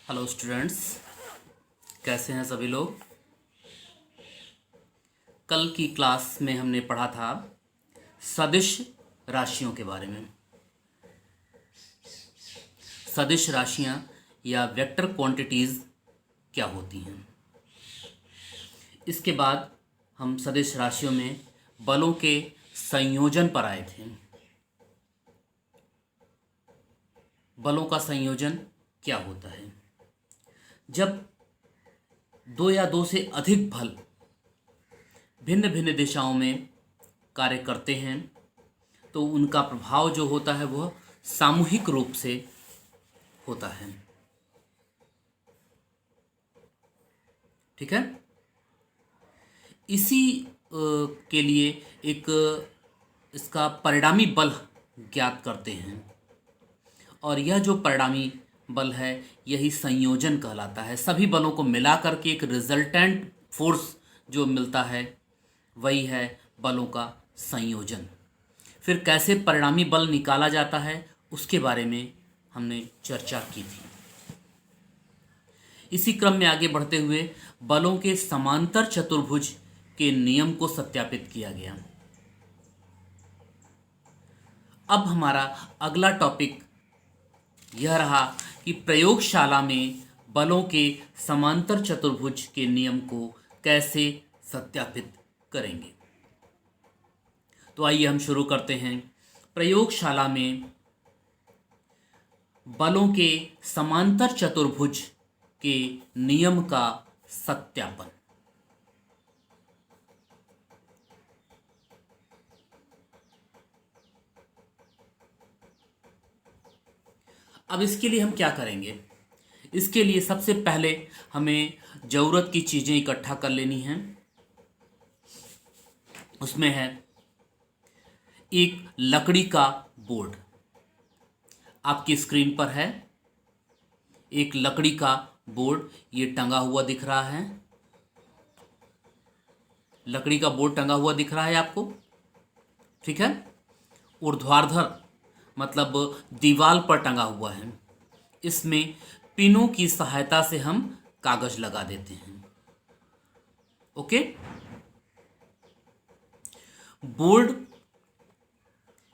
Hello students, कैसे हैं सभी लोग। कल की क्लास में हमने पढ़ा था सदिश राशियों के बारे में। सदिश राशियां या वेक्टर क्वांटिटीज़ क्या होती हैं। इसके बाद हम सदिश राशियों में बलों के संयोजन पर आए थे। बलों का संयोजन क्या होता है। जब दो या दो से अधिक बल भिन्न भिन्न दिशाओं में कार्य करते हैं तो उनका प्रभाव जो होता है वह सामूहिक रूप से होता है। ठीक है। इसी के लिए एक इसका परिणामी बल ज्ञात करते हैं और यह जो परिणामी बल है यही संयोजन कहलाता है। सभी बलों को मिलाकर के एक रिजल्टेंट फोर्स जो मिलता है वही है बलों का संयोजन। फिर कैसे परिणामी बल निकाला जाता है उसके बारे में हमने चर्चा की थी। इसी क्रम में आगे बढ़ते हुए बलों के समांतर चतुर्भुज के नियम को सत्यापित किया गया। अब हमारा अगला टॉपिक यह रहा कि प्रयोगशाला में बलों के समांतर चतुर्भुज के नियम को कैसे सत्यापित करेंगे। तो आइए हम शुरू करते हैं। प्रयोगशाला में बलों के समांतर चतुर्भुज के नियम का सत्यापन। अब इसके लिए हम क्या करेंगे। इसके लिए सबसे पहले हमें ज़रूरत की चीज़ें इकट्ठा कर लेनी हैं। उसमें है एक लकड़ी का बोर्ड, आपकी स्क्रीन पर है एक लकड़ी का बोर्ड, ये टंगा हुआ दिख रहा है। लकड़ी का बोर्ड टंगा हुआ दिख रहा है आपको, ठीक है। ऊर्ध्वाधर मतलब दीवार पर टंगा हुआ है। इसमें पिनों की सहायता से हम कागज लगा देते हैं। ओके। बोर्ड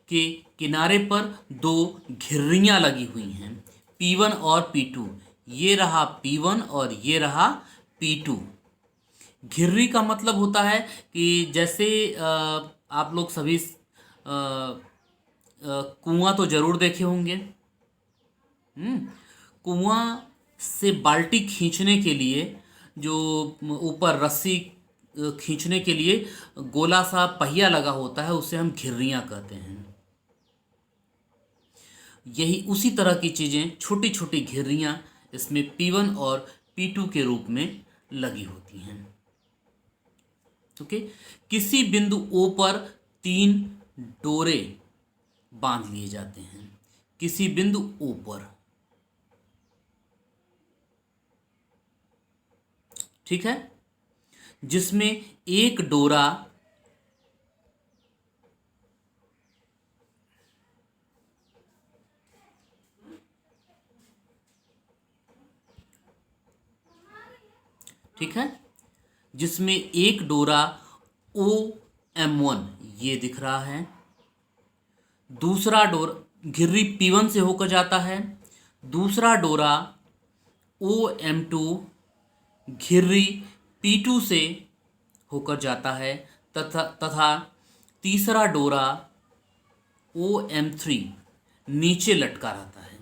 के किनारे पर दो घिर्रियां लगी हुई हैं, P1 और P2। ये रहा P1 और ये रहा P2। घिर्री का मतलब होता है कि जैसे आप लोग सभी कुआं तो जरूर देखे होंगे। कुआं से बाल्टी खींचने के लिए जो ऊपर रस्सी खींचने के लिए गोला सा पहिया लगा होता है उसे हम घिर्रियां कहते हैं। यही उसी तरह की चीज़ें छोटी छोटी घिर्रियां इसमें P1 और P2 के रूप में लगी होती हैं। ओके। किसी बिंदु O पर 3 डोरे बांध लिए जाते हैं। किसी बिंदु O पर, ठीक है, जिसमें एक डोरा ठीक है, जिसमें एक डोरा OM1 ये दिख रहा है। दूसरा डोरा घिर्री P1 से होकर जाता है। दूसरा डोरा OM2 घिर्री P2 से होकर जाता है तथा तीसरा डोरा OM3 नीचे लटका रहता है।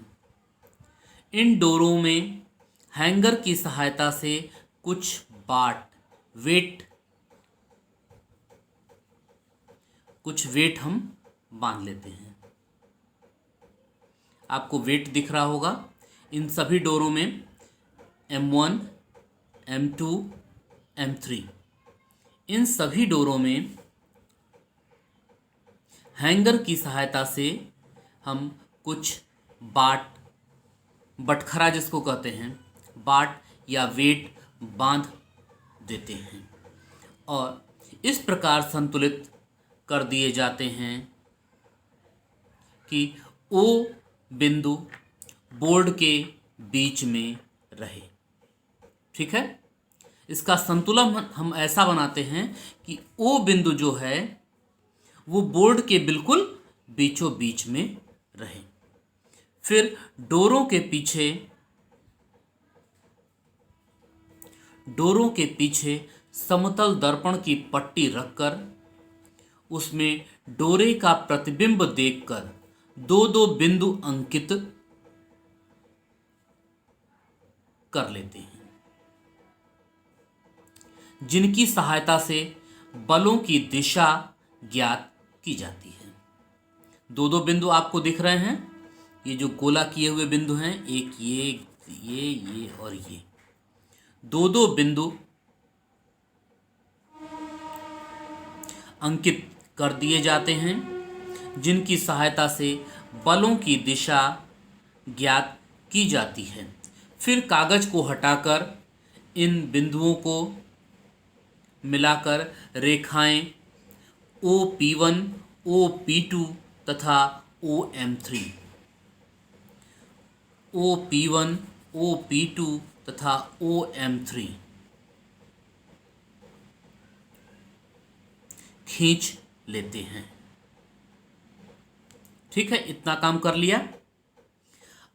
इन डोरों में हैंगर की सहायता से कुछ वेट हम बांध लेते हैं। आपको वेट दिख रहा होगा। इन सभी डोरों में M1, M2, M3, इन सभी डोरों में हैंगर की सहायता से हम कुछ बटखरा जिसको कहते हैं, बाट या वेट बांध देते हैं और इस प्रकार संतुलित कर दिए जाते हैं कि O बिंदु बोर्ड के बीच में रहे। ठीक है, इसका संतुलन हम ऐसा बनाते हैं कि ओ बिंदु जो है वो बोर्ड के बिल्कुल बीचों बीच में रहे। फिर डोरों के पीछे समतल दर्पण की पट्टी रखकर उसमें डोरे का प्रतिबिंब देखकर दो दो बिंदु अंकित कर लेते हैं, जिनकी सहायता से बलों की दिशा ज्ञात की जाती है। दो दो बिंदु आपको दिख रहे हैं, ये जो गोला किए हुए बिंदु हैं, एक ये और ये दो दो बिंदु अंकित कर दिए जाते हैं, जिनकी सहायता से बलों की दिशा ज्ञात की जाती है। फिर कागज को हटाकर इन बिंदुओं को मिलाकर रेखाएं OP1, OP2 तथा OM3, OP1, OP2 तथा OM3 खींच लेते हैं। ठीक है, इतना काम कर लिया।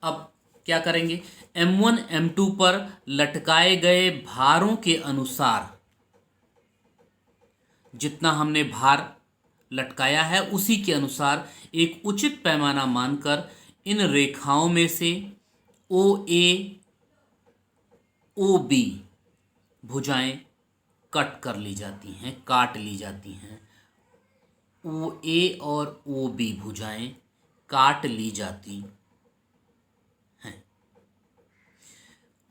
अब क्या करेंगे, M1 M2 पर लटकाए गए भारों के अनुसार जितना हमने भार लटकाया है उसी के अनुसार एक उचित पैमाना मानकर इन रेखाओं में से OA OB भुजाएं काट ली जाती हैं। OA और OB भुजाएं काट ली जाती हैं।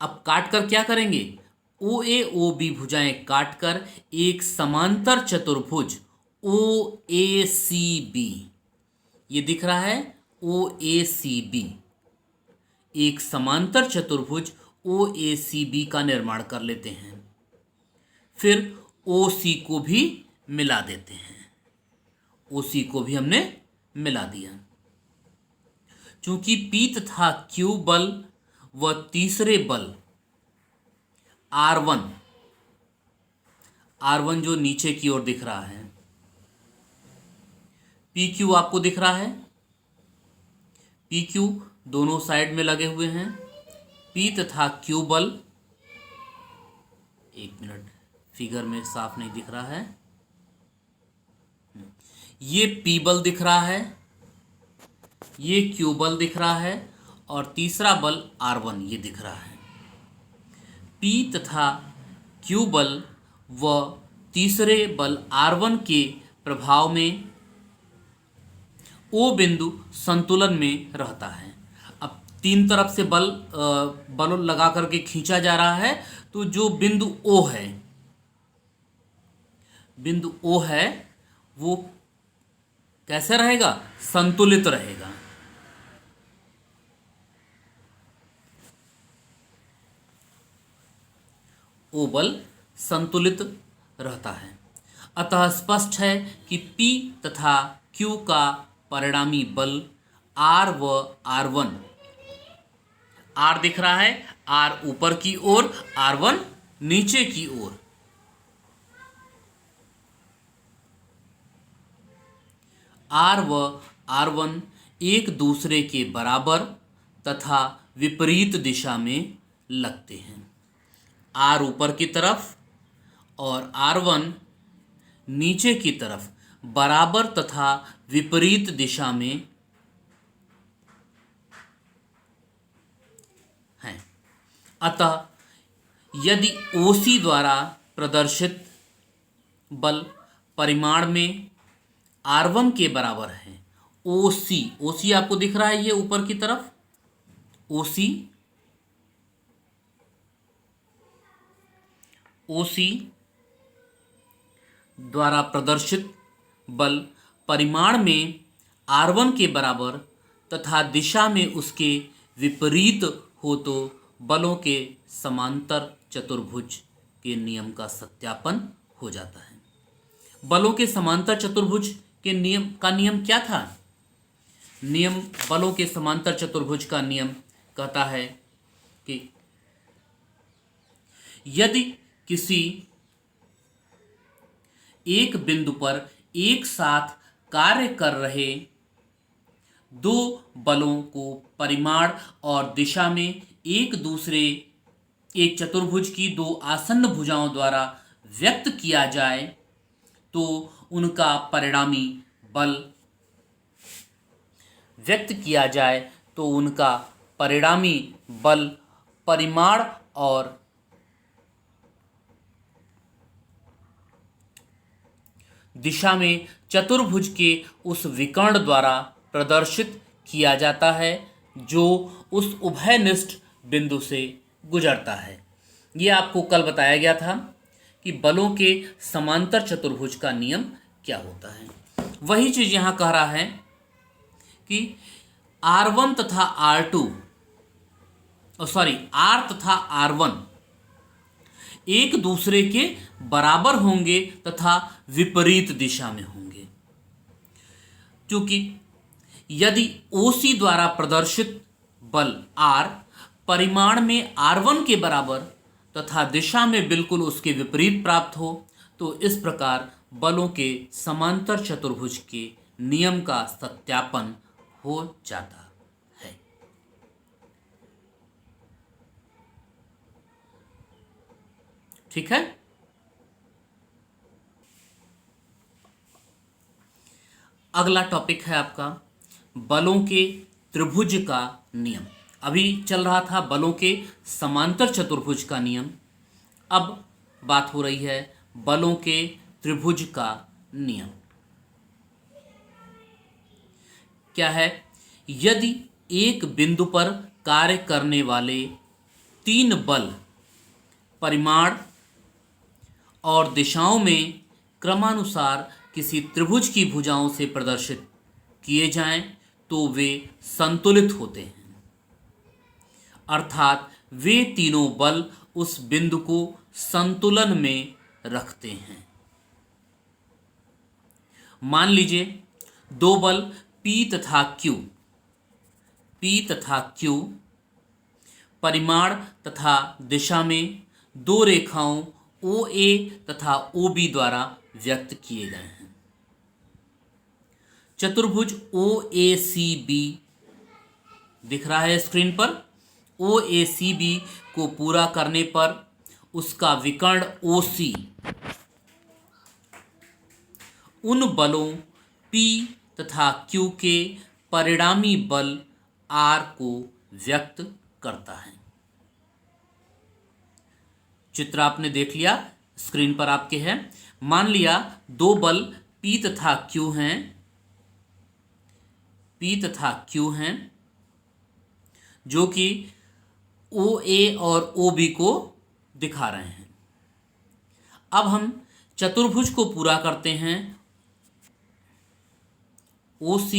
अब काट कर क्या करेंगे, OA OB भुजाएं काटकर एक समांतर चतुर्भुज OACB, ये दिख रहा है OACB, एक समांतर चतुर्भुज OACB का निर्माण कर लेते हैं। फिर OC को भी मिला देते हैं। OC को भी हमने मिला दिया। चूंकि P तथा Q बल व तीसरे बल R1 जो नीचे की ओर दिख रहा है, PQ आपको दिख रहा है, PQ दोनों साइड में लगे हुए हैं। P तथा Q बल, एक मिनट, फिगर में साफ नहीं दिख रहा है, ये P बल दिख रहा है, ये Q बल दिख रहा है और तीसरा बल R1 ये दिख रहा है। P तथा Q बल व तीसरे बल R1 के प्रभाव में O बिंदु संतुलन में रहता है। अब तीन तरफ से बल लगा करके खींचा जा रहा है, तो जो बिंदु O है वो कैसे रहेगा, संतुलित रहेगा। O बल संतुलित रहता है। अतः स्पष्ट है कि P तथा Q का परिणामी बल R व R1, R दिख रहा है, R ऊपर की ओर, R1 नीचे की ओर, R व R1 एक दूसरे के बराबर तथा विपरीत दिशा में लगते हैं। R ऊपर की तरफ और R1 नीचे की तरफ बराबर तथा विपरीत दिशा में हैं। अतः यदि OC द्वारा प्रदर्शित बल परिमाण में R1 के बराबर है, OC आपको दिख रहा है, ये ऊपर की तरफ OC द्वारा प्रदर्शित बल परिमाण में R1 के बराबर तथा दिशा में उसके विपरीत हो तो बलों के समांतर चतुर्भुज के नियम का सत्यापन हो जाता है। बलों के समांतर चतुर्भुज के नियम क्या था? बलों के समांतर चतुर्भुज का नियम कहता है कि यदि किसी एक बिंदु पर एक साथ कार्य कर रहे दो बलों को परिमाण और दिशा में एक चतुर्भुज की दो आसन्न भुजाओं द्वारा व्यक्त किया जाए तो उनका परिणामी बल परिमाण और दिशा में चतुर्भुज के उस विकर्ण द्वारा प्रदर्शित किया जाता है जो उस उभयनिष्ठ बिंदु से गुजरता है। ये आपको कल बताया गया था कि बलों के समांतर चतुर्भुज का नियम क्या होता है। वही चीज यहां कह रहा है कि R1 तथा R2 R तथा R1 एक दूसरे के बराबर होंगे तथा विपरीत दिशा में होंगे, क्योंकि यदि OC द्वारा प्रदर्शित बल R परिमाण में R1 के बराबर तथा दिशा में बिल्कुल उसके विपरीत प्राप्त हो तो इस प्रकार बलों के समांतर चतुर्भुज के नियम का सत्यापन हो जाता है। ठीक है। अगला टॉपिक है आपका बलों के त्रिभुज का नियम। अभी चल रहा था बलों के समांतर चतुर्भुज का नियम, अब बात हो रही है बलों के त्रिभुज का नियम। क्या है? यदि एक बिंदु पर कार्य करने वाले तीन बल परिमाण और दिशाओं में क्रमानुसार किसी त्रिभुज की भुजाओं से प्रदर्शित किए जाएं तो वे संतुलित होते हैं, अर्थात वे तीनों बल उस बिंदु को संतुलन में रखते हैं। मान लीजिए दो बल P तथा Q परिमाण तथा दिशा में दो रेखाओं OA तथा OB द्वारा व्यक्त किए गए हैं। चतुर्भुज OACB दिख रहा है स्क्रीन पर। OACB को पूरा करने पर उसका विकर्ण OC उन बलों P तथा Q के परिणामी बल R को व्यक्त करता है। चित्र आपने देख लिया, स्क्रीन पर आपके है। मान लिया दो बल P तथा Q हैं जो कि OA और OB को दिखा रहे हैं। अब हम चतुर्भुज को पूरा करते हैं OC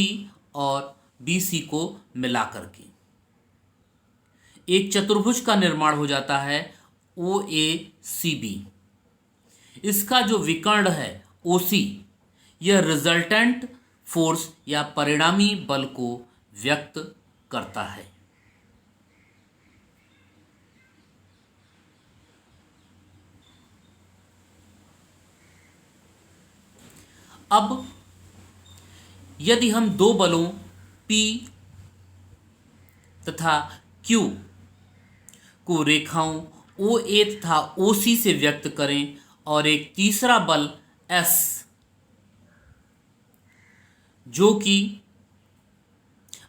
और BC को मिलाकर के एक चतुर्भुज का निर्माण हो जाता है OACB। इसका जो विकर्ण है OC यह रिजल्टेंट फोर्स या परिणामी बल को व्यक्त करता है। अब यदि हम दो बलों P तथा Q को रेखाओं OA तथा OC से व्यक्त करें और एक तीसरा बल S जो कि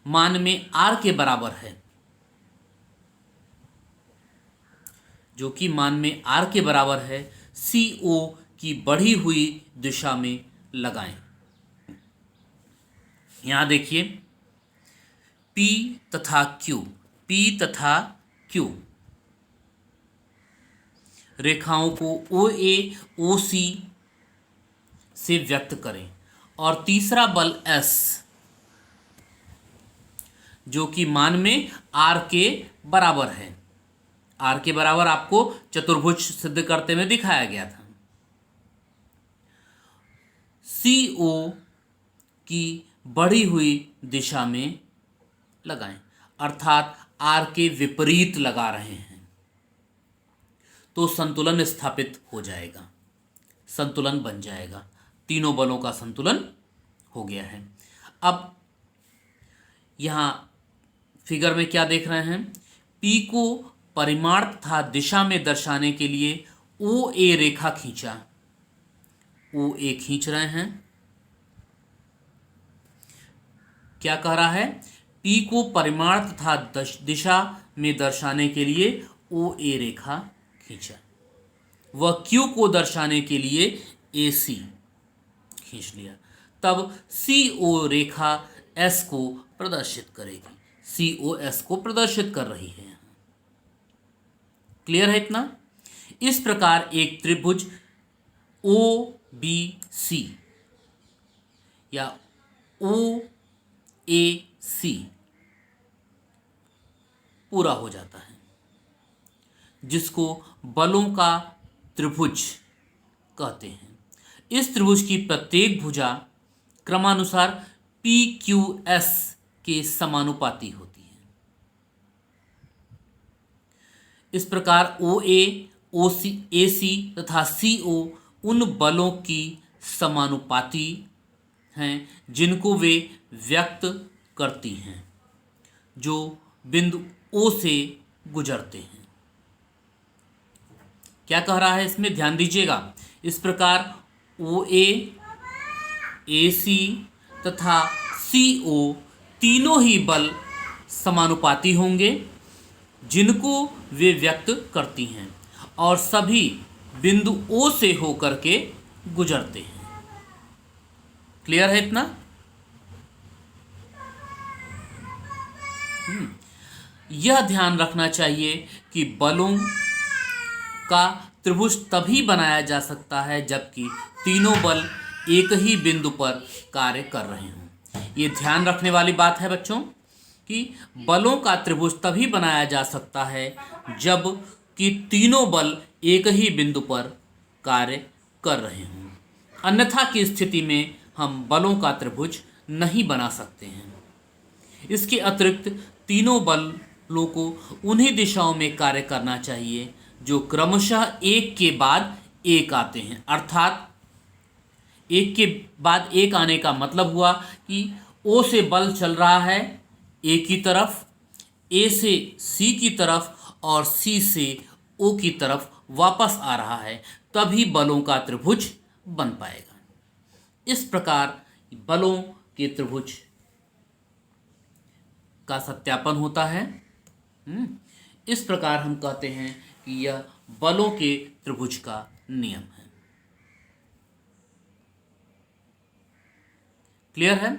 मान में R के बराबर है, CO की बढ़ी हुई दिशा में लगाएं। यहां देखिए P तथा Q रेखाओं को OA OC से व्यक्त करें और तीसरा बल S जो कि मान में R के बराबर है। R के बराबर आपको चतुर्भुज सिद्ध करते हुए दिखाया गया था। CO की बढ़ी हुई दिशा में लगाएं, अर्थात R के विपरीत लगा रहे हैं तो संतुलन स्थापित हो जाएगा, संतुलन बन जाएगा, तीनों बलों का संतुलन हो गया है। अब यहाँ फिगर में क्या देख रहे हैं, P को परिमाण तथा दिशा में दर्शाने के लिए OA रेखा खींचा, OA खींच रहे हैं। क्या कह रहा है, P को परिमाण तथा दिशा में दर्शाने के लिए OA रेखा खींचा, वह Q को दर्शाने के लिए AC खींच लिया, तब CO रेखा S को प्रदर्शित करेगी, COS को प्रदर्शित कर रही है। क्लियर है इतना? इस प्रकार एक त्रिभुज OBC या OAC पूरा हो जाता है, जिसको बलों का त्रिभुज कहते हैं। इस त्रिभुज की प्रत्येक भुजा क्रमानुसार PQS के समानुपाती होती है। इस प्रकार OA, AC तथा CO उन बलों की समानुपाती हैं जिनको वे व्यक्त करती हैं, जो बिंदु O से गुजरते हैं। क्या कह रहा है इसमें, ध्यान दीजिएगा। इस प्रकार OA, AC तथा CO तीनों ही बल समानुपाती होंगे जिनको वे व्यक्त करती हैं और सभी बिंदु O से होकर के गुजरते हैं। क्लियर है इतना? यह ध्यान रखना चाहिए कि बलों का त्रिभुज तभी बनाया जा सकता है जबकि तीनों बल एक ही बिंदु पर कार्य कर रहे हों। ये ध्यान रखने वाली बात है बच्चों कि बलों का त्रिभुज तभी बनाया जा सकता है जब कि तीनों बल एक ही बिंदु पर कार्य कर रहे हों, अन्यथा की स्थिति में हम बलों का त्रिभुज नहीं बना सकते हैं। इसके अतिरिक्त तीनों बलों को उन्हीं दिशाओं में कार्य करना चाहिए जो क्रमशः एक के बाद एक आते हैं, अर्थात एक के बाद एक आने का मतलब हुआ कि O से बल चल रहा है A की तरफ, A से C की तरफ और C से O की तरफ वापस आ रहा है, तभी बलों का त्रिभुज बन पाएगा। इस प्रकार बलों के त्रिभुज का सत्यापन होता है। इस प्रकार हम कहते हैं कि यह बलों के त्रिभुज का नियम है। क्लियर है?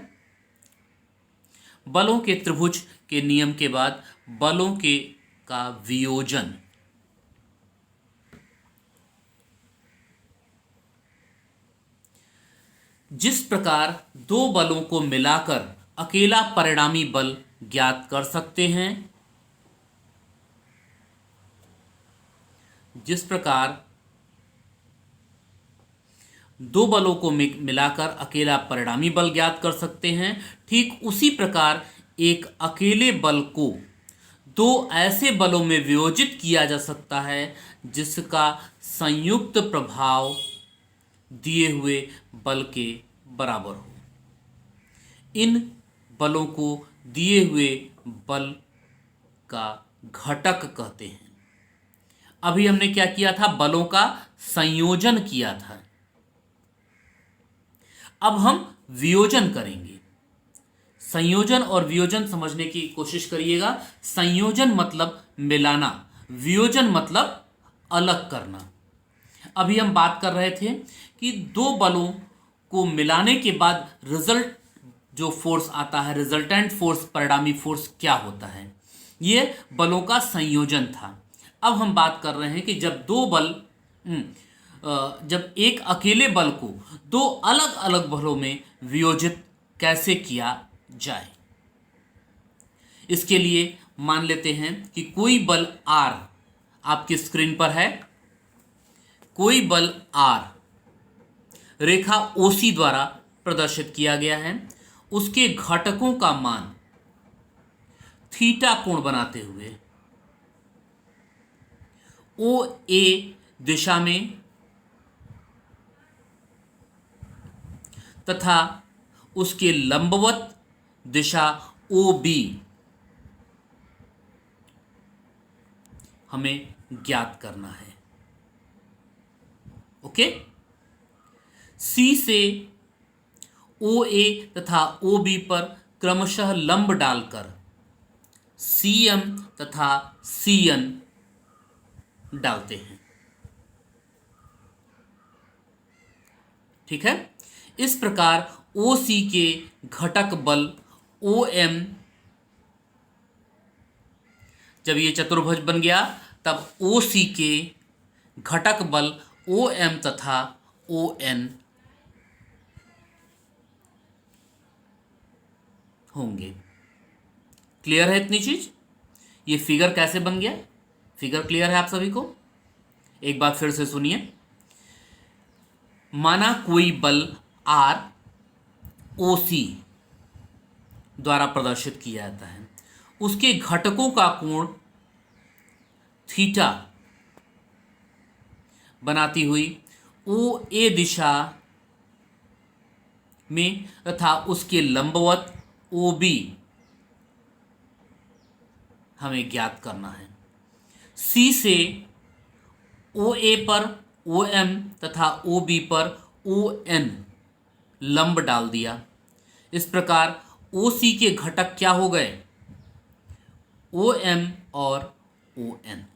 बलों के त्रिभुज के नियम के बाद बलों के का वियोजन। जिस प्रकार दो बलों को मिलाकर अकेला परिणामी बल ज्ञात कर सकते हैं, जिस प्रकार दो बलों को मिलाकर अकेला परिणामी बल ज्ञात कर सकते हैं, ठीक उसी प्रकार एक अकेले बल को दो ऐसे बलों में वियोजित किया जा सकता है जिसका संयुक्त प्रभाव दिए हुए बल के बराबर हो। इन बलों को दिए हुए बल का घटक कहते हैं। अभी हमने क्या किया था, बलों का संयोजन किया था। अब हम वियोजन करेंगे। संयोजन और वियोजन समझने की कोशिश करिएगा। संयोजन मतलब मिलाना, वियोजन मतलब अलग करना। अभी हम बात कर रहे थे कि दो बलों को मिलाने के बाद रिजल्ट जो फोर्स आता है, रिजल्टेंट फोर्स, परिणामी फोर्स क्या होता है, ये बलों का संयोजन था। अब हम बात कर रहे हैं कि जब दो बल जब एक अकेले बल को दो अलग अलग बलों में वियोजित कैसे किया जाए। इसके लिए मान लेते हैं कि कोई बल R आपकी स्क्रीन पर है, कोई बल R रेखा OC द्वारा प्रदर्शित किया गया है। उसके घटकों का मान थीटा कोण बनाते हुए ओ ए दिशा में तथा उसके लंबवत दिशा ओ बी हमें ज्ञात करना है। ओके, सी से ओ ए तथा ओ बी पर क्रमशः लंब डालकर सी एम तथा सी एन डालते हैं। ठीक है, इस प्रकार ओ सी के घटक बल ओ एम, जब ये चतुर्भुज बन गया तब ओ सी के घटक बल ओ एम तथा ओ एन होंगे। क्लियर है इतनी चीज? ये फिगर कैसे बन गया, फिगर क्लियर है आप सभी को? एक बात फिर से सुनिए। माना कोई बल आर ओ सी द्वारा प्रदर्शित किया जाता है, उसके घटकों का कोण थीटा बनाती हुई ओ ए दिशा में तथा उसके लंबवत ओ बी हमें ज्ञात करना है। सी से ओ ए पर ओ एम तथा ओ बी पर ओ एन लंब डाल दिया। इस प्रकार ओ सी के घटक क्या हो गए? ओ एम और ओ एन।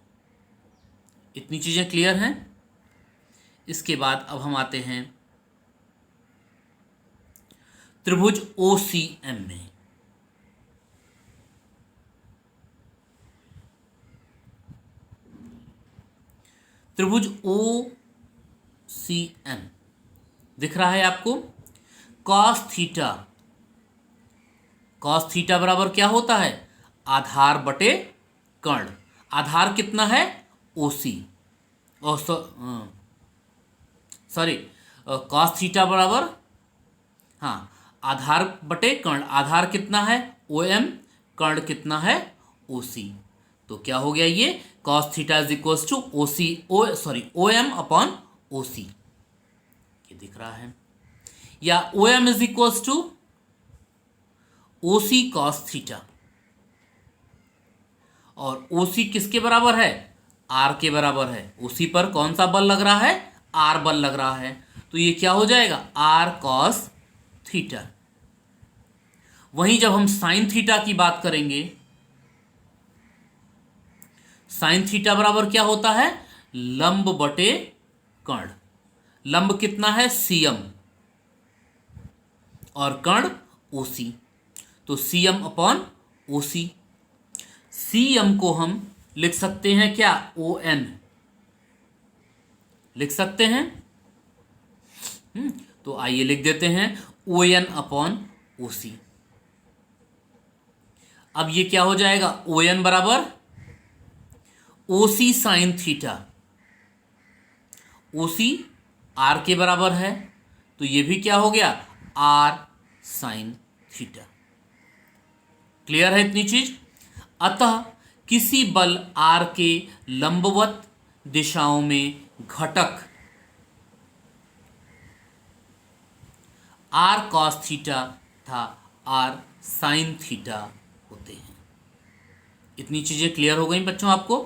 इतनी चीजें क्लियर हैं? इसके बाद अब हम आते हैं त्रिभुज ओ सी एम में। त्रिभुज ओ सी एम दिख रहा है आपको? कॉस थीटा, कॉस थीटा बराबर क्या होता है? आधार बटे कर्ण। आधार कितना है? ओ सी, सॉरी, कॉस थीटा बराबर, हाँ, आधार बटे कर्ण। आधार कितना है? ओ एम, कर्ण कितना है? ओ सी। तो क्या हो गया ये? Cos theta is equal to O C, O M upon O C. ये दिख रहा है? या O M is equal to O C cos theta, और ओ सी किसके बराबर है? आर के बराबर है। ओ सी पर कौन सा बल लग रहा है? आर बल लग रहा है। तो ये क्या हो जाएगा? R cos theta. वहीं जब हम साइन थीटा की बात करेंगे, साइन थीटा बराबर क्या होता है? लंब बटे कर्ण। लंब कितना है? सीएम, और कर्ण ओसी। तो सीएम अपॉन ओसी। सीएम को हम लिख सकते हैं क्या? ओ एन लिख सकते हैं। तो आइए लिख देते हैं ओ एन अपॉन ओ सी। अब ये क्या हो जाएगा? ओ एन बराबर ओ सी साइन थीटा। ओ सी आर के बराबर है, तो ये भी क्या हो गया? Are sine theta. क्लियर है इतनी चीज? अतः किसी बल आर के लंबवत दिशाओं में घटक आर कॉस थीटा तथा आर साइन थीटा होते हैं। इतनी चीजें क्लियर हो गई बच्चों आपको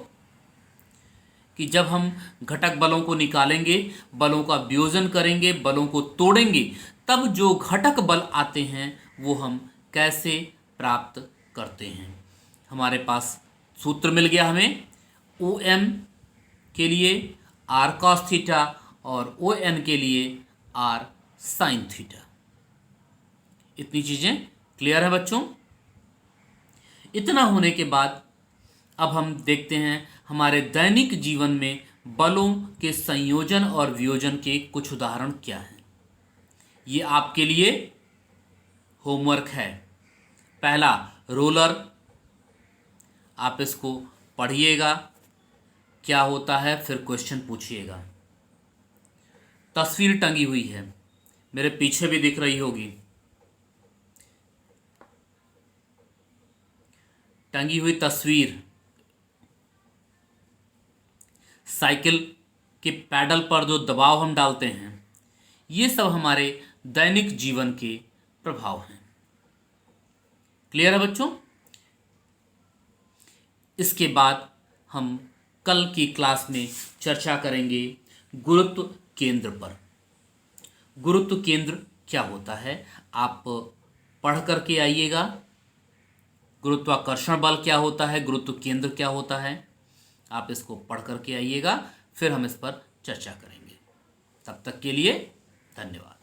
कि जब हम घटक बलों को निकालेंगे, बलों का वियोजन करेंगे, बलों को तोड़ेंगे, तब जो घटक बल आते हैं वो हम कैसे प्राप्त करते हैं। हमारे पास सूत्र मिल गया हमें। ओ एम के लिए आर कॉस थीटा और ओ एन के लिए आर साइन थीटा। इतनी चीजें क्लियर है बच्चों? इतना होने के बाद अब हम देखते हैं हमारे दैनिक जीवन में बलों के संयोजन और वियोजन के कुछ उदाहरण क्या हैं। ये आपके लिए होमवर्क है। पहला, रोलर। आप इसको पढ़िएगा क्या होता है, फिर क्वेश्चन पूछिएगा। तस्वीर टंगी हुई है, मेरे पीछे भी दिख रही होगी। टंगी हुई तस्वीर साइकिल के पैडल पर जो दबाव हम डालते हैं, ये सब हमारे दैनिक जीवन के प्रभाव हैं। क्लियर है बच्चों? इसके बाद हम कल की क्लास में चर्चा करेंगे गुरुत्व केंद्र पर। गुरुत्व केंद्र क्या होता है आप पढ़ करके आइएगा। गुरुत्वाकर्षण बल क्या होता है, गुरुत्व केंद्र क्या होता है, आप इसको पढ़ करके आइएगा, फिर हम इस पर चर्चा करेंगे। तब तक के लिए धन्यवाद।